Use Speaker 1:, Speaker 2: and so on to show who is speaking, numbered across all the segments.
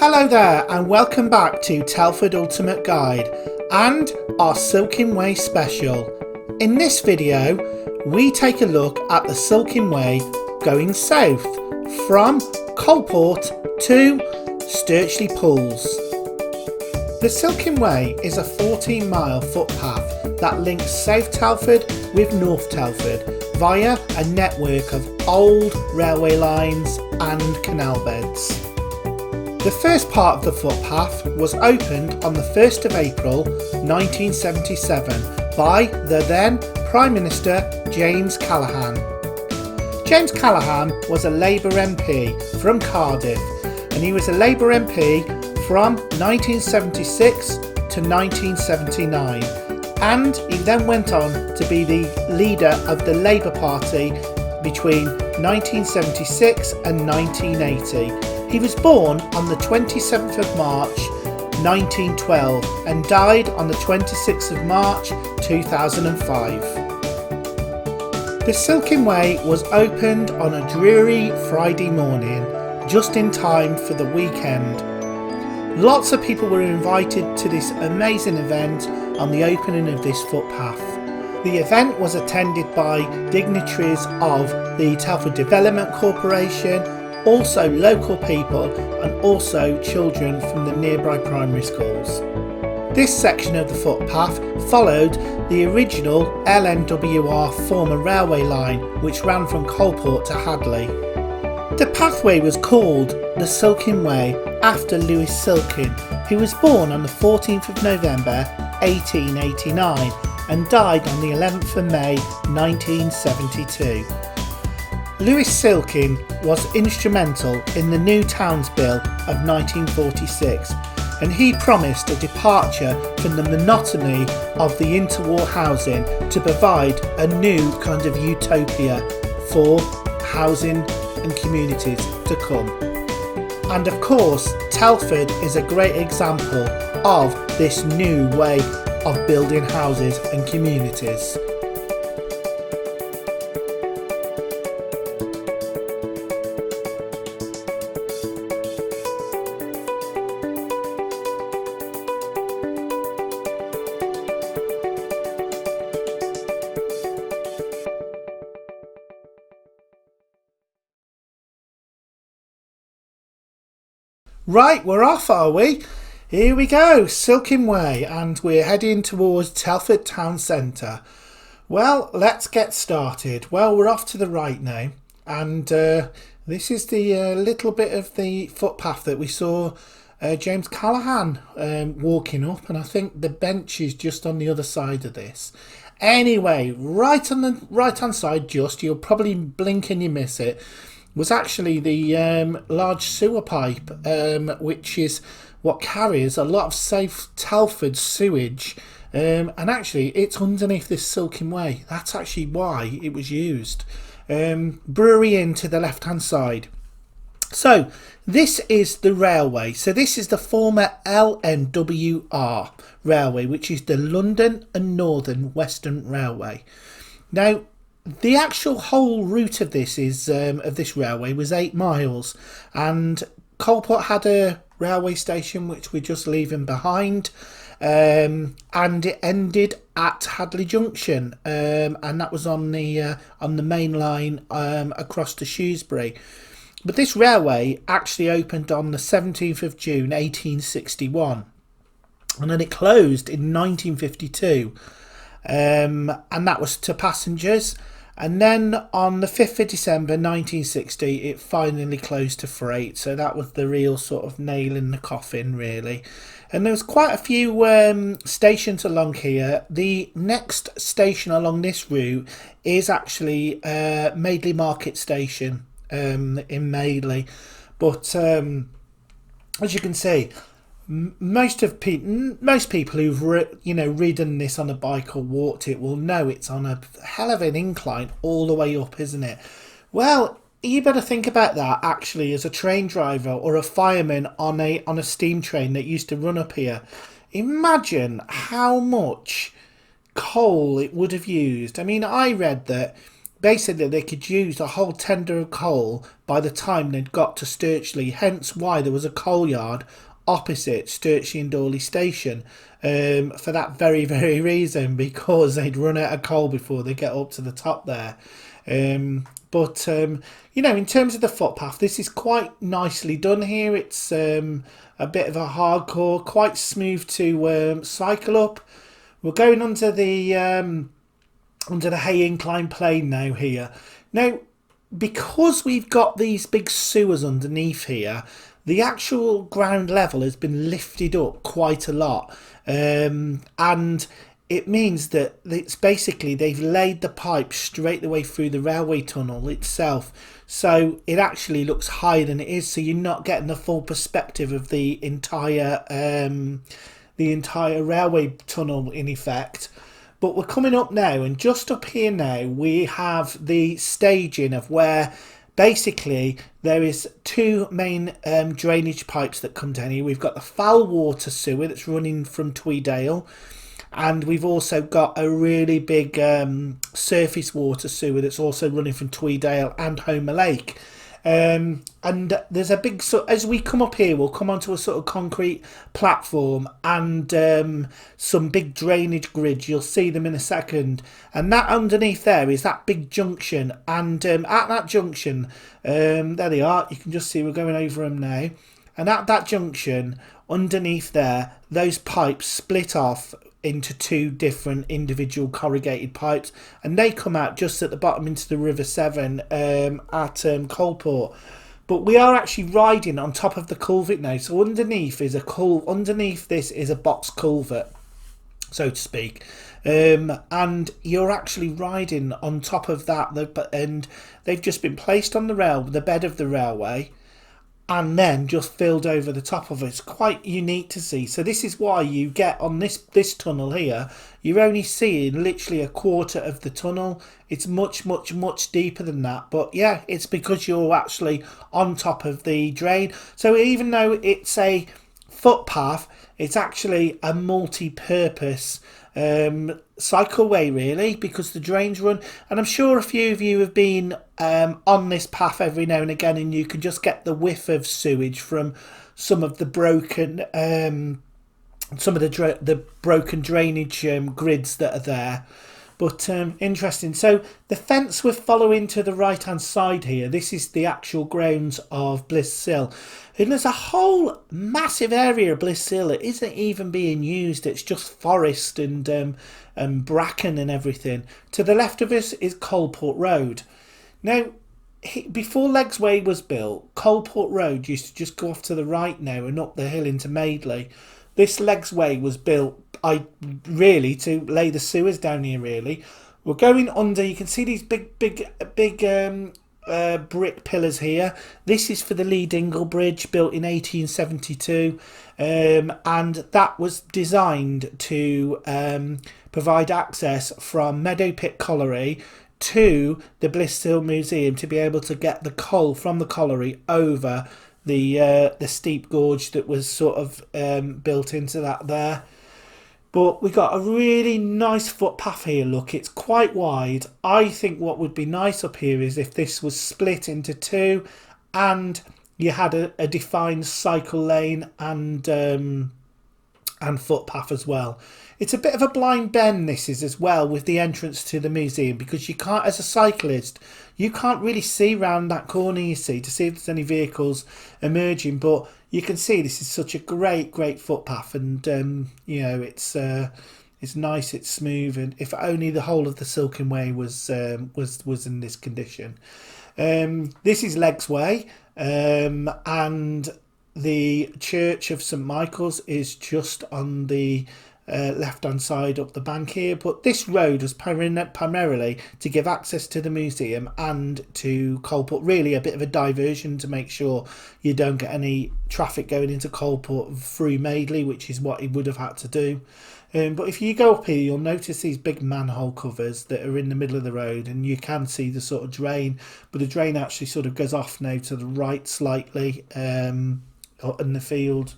Speaker 1: Hello there and welcome back to Telford Ultimate Guide and our Silkin Way special. In this video we take a look at the Silkin Way going south from Coalport to Stirchley Pools. The Silkin Way is a 14-mile footpath that links South Telford with North Telford via a network of old railway lines and canal beds. The first part of the footpath was opened on the 1st of April 1977 by the then Prime Minister James Callaghan. James Callaghan was a Labour MP from Cardiff, and he was a Labour MP from 1976 to 1979, and he then went on to be the leader of the Labour Party between 1976 and 1980. He was born on the 27th of March 1912 and died on the 26th of March 2005. The Silkin Way was opened on a dreary Friday morning, just in time for the weekend. Lots of people were invited to this amazing event on the opening of this footpath. The event was attended by dignitaries of the Telford Development Corporation, also local people and also children from the nearby primary schools. This section of the footpath followed the original LNWR former railway line which ran from Coalport to Hadley. The pathway was called the Silkin Way after Lewis Silkin, who was born on the 14th of November 1889 and died on the 11th of May 1972. Lewis Silkin was instrumental in the New Towns Bill of 1946, and he promised a departure from the monotony of the interwar housing to provide a new kind of utopia for housing and communities to come. And of course, Telford is a great example of this new way of building houses and communities. Right, we're off, are we? Here we go, Silkin Way, and we're heading towards Telford Town Centre. Well, let's get started. Well, we're off to the right now, and this is the little bit of the footpath that we saw James Callaghan walking up, and I think the bench is just on the other side of this. Anyway, right on the right-hand side, just, you'll probably blink and you miss it, was actually the large sewer pipe, which is what carries a lot of South Telford sewage, and actually it's underneath this Silkin Way. That's actually why it was used. Brewery Inn to the left hand side. So this is the railway. So this is the former LNWR railway, which is the London and Northern Western Railway. Now, the actual whole route of this railway was 8 miles, and Coalport had a railway station which we're just leaving behind, and it ended at Hadley Junction, and that was on the main line across to Shrewsbury. But this railway actually opened on the 17th of June 1861, and then it closed in 1952, and that was to passengers. And then on the 5th of December 1960, it finally closed to freight. So that was the real sort of nail in the coffin, really. And there was quite a few stations along here. The next station along this route is actually Madeley Market Station in Madeley. But as you can see, most people who've ridden this on a bike or walked it will know it's on a hell of an incline all the way up, isn't it? Well, you better think about that actually as a train driver or a fireman on a steam train that used to run up here. Imagine how much coal it would have used. I mean, I read that basically they could use a whole tender of coal by the time they'd got to Stirchley, hence why there was a coal yard opposite Stirchley and Dawley station, for that very, very reason, because they'd run out of coal before they get up to the top there. But you know, in terms of the footpath, this is quite nicely done here. It's a bit of a hardcore, quite smooth to cycle up. We're going under the Hay Incline Plane now here. Now, because we've got these big sewers underneath here, the actual ground level has been lifted up quite a lot, and it means that it's basically they've laid the pipe straight the way through the railway tunnel itself, so it actually looks higher than it is, so you're not getting the full perspective of the entire railway tunnel in effect. But we're coming up now, and just up here now we have the staging of where basically there is two main drainage pipes that come down here. We've got the foul water sewer that's running from Tweedale, and we've also got a really big surface water sewer that's also running from Tweedale and Homer Lake. And there's a big, so as we come up here, we'll come onto a sort of concrete platform and some big drainage grids. You'll see them in a second, and that underneath there is that big junction, and at that junction, there they are, you can just see we're going over them now, and at that junction underneath there, those pipes split off into two different individual corrugated pipes, and they come out just at the bottom into the River Severn at Coalport. But we are actually riding on top of the culvert now, so underneath this is a box culvert, so to speak, and you're actually riding on top of that, and they've just been placed on the bed of the railway, and then just filled over the top of it. It's quite unique to see. So this is why you get on this tunnel here, you're only seeing literally a quarter of the tunnel. It's much deeper than that, but yeah, it's because you're actually on top of the drain. So even though it's a footpath, it's actually a multi-purpose cycleway really, because the drains run, and I'm sure a few of you have been on this path every now and again, and you can just get the whiff of sewage from some of the broken broken drainage grids that are there. But interesting. So the fence we're following to the right hand side here, this is the actual grounds of Blists Hill. And there's a whole massive area of Blists Hill that isn't even being used. It's just forest and bracken and everything. To the left of us is Coalport Road. Now, before Legsway was built, Coalport Road used to just go off to the right now and up the hill into Madeley. This Legsway was built really to lay the sewers down here really. We're going under, you can see these big brick pillars here. This is for the Dingle Bridge, built in 1872, and that was designed to provide access from Meadow Pit Colliery to the Blists Hill Museum, to be able to get the coal from the colliery over the steep gorge that was sort of built into that there. But we got a really nice footpath here. Look, it's quite wide. I think what would be nice up here is if this was split into two, and you had a defined cycle lane and footpath as well. It's a bit of a blind bend, this is, as well, with the entrance to the museum, because you can't, as a cyclist, you can't really see round that corner, you see, to see if there's any vehicles emerging. But you can see this is such a great footpath, and you know, it's nice, it's smooth, and if only the whole of the Silkin Way was in this condition. This is Legsway, and the Church of St Michael's is just on the left hand side up the bank here. But this road was primarily to give access to the museum and to Coalport, really a bit of a diversion to make sure you don't get any traffic going into Coalport through Madeley, which is what he would have had to do. But if you go up here, you'll notice these big manhole covers that are in the middle of the road, and you can see the sort of drain, but the drain actually sort of goes off now to the right slightly in the field.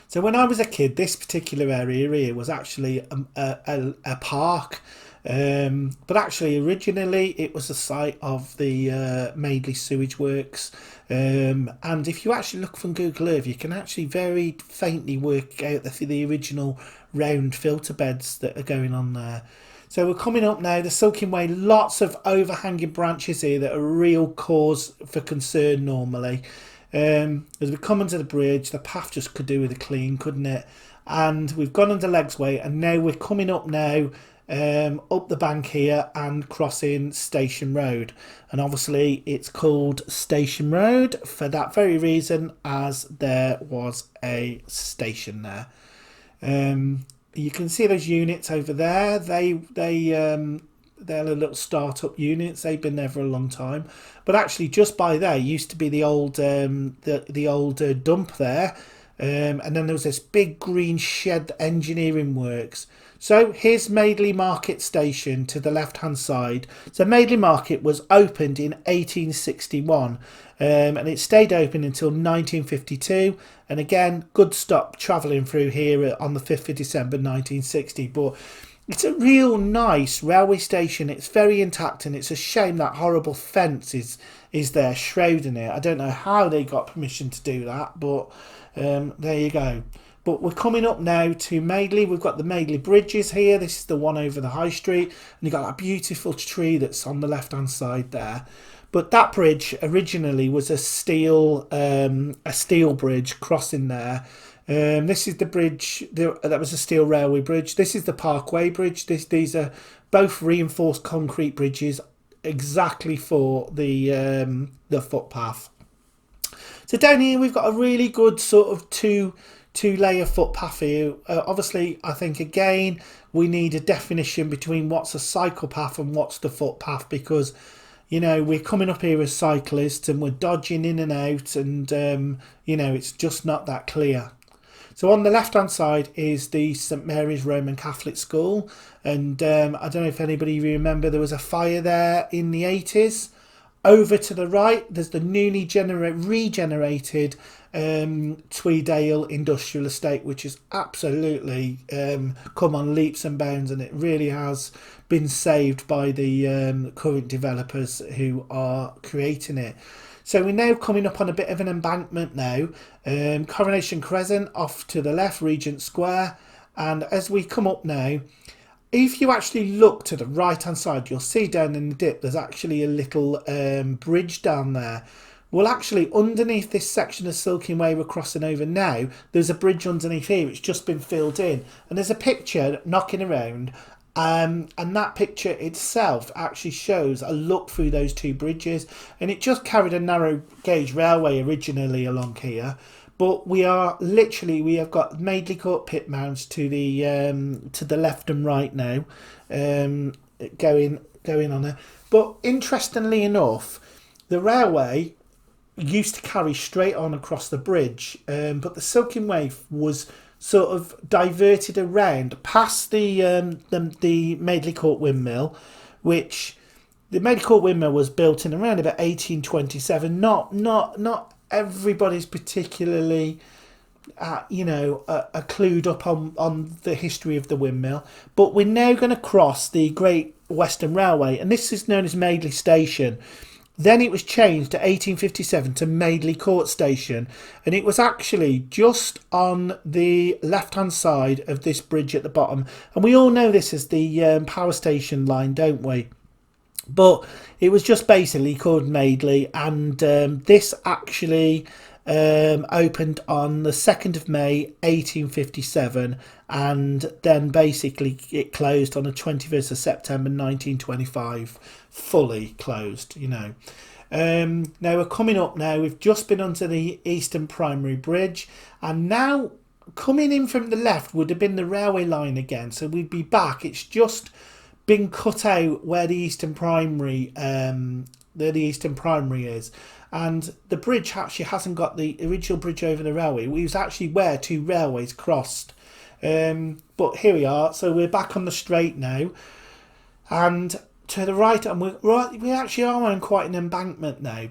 Speaker 1: So when I was a kid, this particular area here was actually a park, But actually originally it was the site of the Madeley sewage works, and if you actually look from Google Earth you can actually very faintly work out the original round filter beds that are going on there. So we're coming up now, the Silkin Way, lots of overhanging branches here that are a real cause for concern normally. As we come under the bridge, the path just could do with a clean, couldn't it? And we've gone under Legs Way, and now we're coming up now, up the bank here and crossing Station Road. And obviously it's called Station Road for that very reason, as there was a station there. You can see those units over there. They're little start-up units. They've been there for a long time. But actually, just by there used to be the old dump there, and then there was this big green shed engineering works. So here's Madeley Market Station to the left-hand side. So Madeley Market was opened in 1861, and it stayed open until 1952. And again, good stop travelling through here on the 5th of December 1960. But it's a real nice railway station. It's very intact, and it's a shame that horrible fence is there shrouding it. I don't know how they got permission to do that, but there you go. But we're coming up now to Madeley. We've got the Madeley bridges here. This is the one over the high street, and you've got that beautiful tree that's on the left hand side there. But that bridge originally was a steel bridge crossing there. This is the bridge that was a steel railway bridge. This is the Parkway Bridge. These are both reinforced concrete bridges, exactly for the footpath. So down here we've got a really good sort of two-layer footpath here. Obviously, I think again we need a definition between what's a cycle path and what's the footpath, because you know we're coming up here as cyclists and we're dodging in and out, and you know it's just not that clear. So on the left hand side is the St Mary's Roman Catholic School, and I don't know if anybody remember there was a fire there in the 80s. Over to the right there's the newly regenerated Tweedale Industrial Estate, which is absolutely come on leaps and bounds, and it really has been saved by the current developers who are creating it. So we're now coming up on a bit of an embankment now. Coronation Crescent off to the left, Regent Square, and as we come up now, if you actually look to the right hand side, you'll see down in the dip there's actually a little bridge down there. Well, actually underneath this section of Silkin Way we're crossing over now, there's a bridge underneath here. It's just been filled in, and there's a picture knocking around, and that picture itself actually shows a look through those two bridges, and it just carried a narrow gauge railway originally along here. But we have got Madeley Court pit mounts to the left and right now, going on there. But interestingly enough, the railway used to carry straight on across the bridge, but the Silkin Way was sort of diverted around past the Madeley Court windmill, which the Madeley Court windmill was built in around about 1827. Not everybody's particularly clued up on the history of the windmill, but we're now going to cross the Great Western Railway, and this is known as Madeley Station. Then it was changed to 1857 to Madeley Court Station, and it was actually just on the left hand side of this bridge at the bottom, and we all know this as the power station line, don't we? But it was just basically called Madeley, and this actually opened on the 2nd of May 1857, and then basically it closed on the 21st of September 1925, fully closed, you know. Now we're coming up now, we've just been onto the Eastern Primary Bridge, and now coming in from the left would have been the railway line again, so we'd be back. It's just been cut out where the Eastern Primary is, and the bridge actually hasn't got the original bridge over the railway. It was actually where two railways crossed, but here we are. So we're back on the straight now, and to the right, and we actually are on quite an embankment now.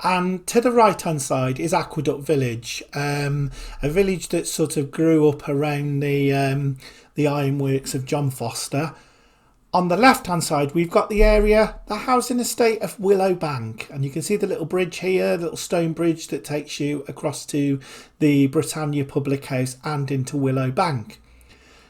Speaker 1: And to the right hand side is Aqueduct Village, a village that sort of grew up around the ironworks of John Foster. On the left hand side we've got the area, the housing estate of Willow Bank, and you can see the little bridge here, the little stone bridge that takes you across to the Britannia Public House and into Willow Bank.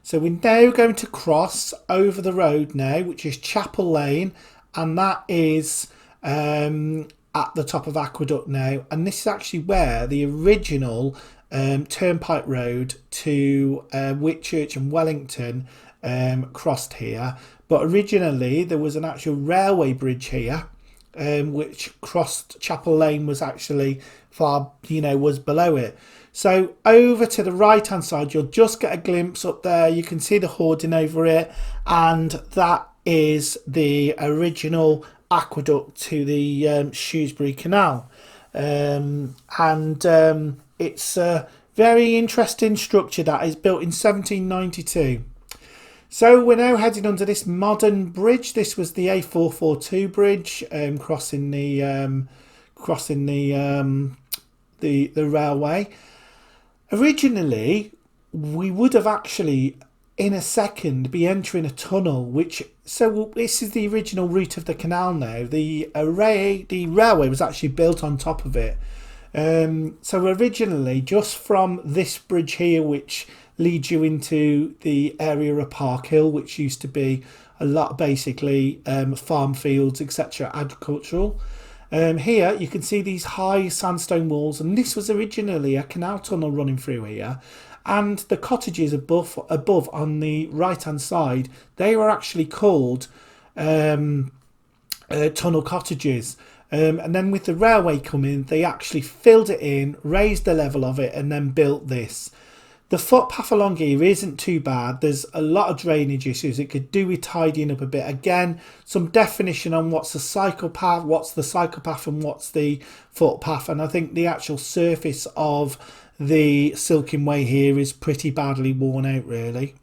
Speaker 1: So we're now going to cross over the road now, which is Chapel Lane, and that is at the top of Aqueduct now, and this is actually where the original turnpike road to Whitchurch and Wellington crossed here. But originally there was an actual railway bridge here, which crossed Chapel Lane, was actually far, was below it. So over to the right hand side you'll just get a glimpse up there, you can see the hoarding over it, and that is the original aqueduct to the Shrewsbury Canal. It's a very interesting structure that is built in 1792. So we're now heading under this modern bridge. This was the A442 bridge, crossing the railway. Originally we would have actually in a second be entering a tunnel, so this is the original route of the canal now. The railway was actually built on top of it. So originally just from this bridge here, which leads you into the area of Park Hill, which used to be a lot basically farm fields, etc., agricultural. Here you can see these high sandstone walls, and this was originally a canal tunnel running through here. And the cottages above on the right hand side, they were actually called tunnel cottages. And then with the railway coming, they actually filled it in, raised the level of it, and then built this. The footpath along here isn't too bad. There's a lot of drainage issues. It could do with tidying up a bit. Again, some definition on what's the cycle path, and what's the footpath. And I think the actual surface of the Silkin Way here is pretty badly worn out, really.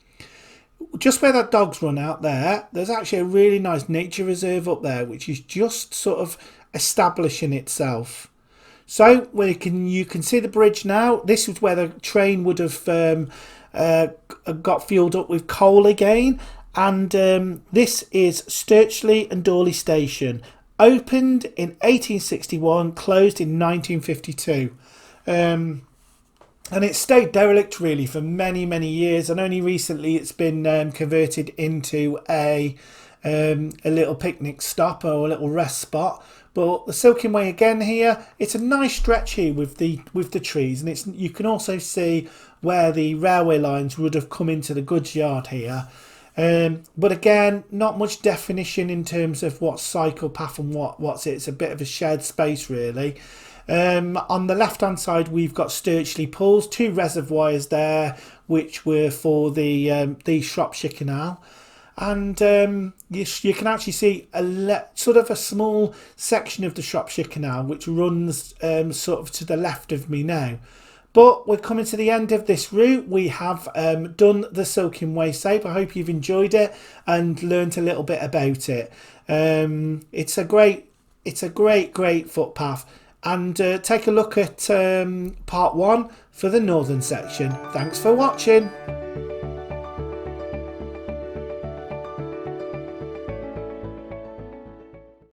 Speaker 1: Just where that dog's run out there, there's actually a really nice nature reserve up there, which is just sort of establishing itself. So you can see the bridge now. This is where the train would have got fueled up with coal again. And this is Stirchley and Dawley Station. Opened in 1861, closed in 1952. And it stayed derelict really for many, many years, and only recently it's been converted into a little picnic stop or a little rest spot. But the Silkin Way again here, it's a nice stretch here with the trees, and you can also see where the railway lines would have come into the goods yard here. But again, not much definition in terms of what's cycle path and what's it. It's a bit of a shared space really. On the left hand side we've got Stirchley pools, 2 reservoirs there which were for the Shropshire Canal, and you can actually see sort of a small section of the Shropshire Canal which runs sort of to the left of me now. But we're coming to the end of this route. We have done the Silkin Way Safe. I hope you've enjoyed it and learnt a little bit about it. It's a great footpath. And take a look at part 1 for the northern section. Thanks for watching.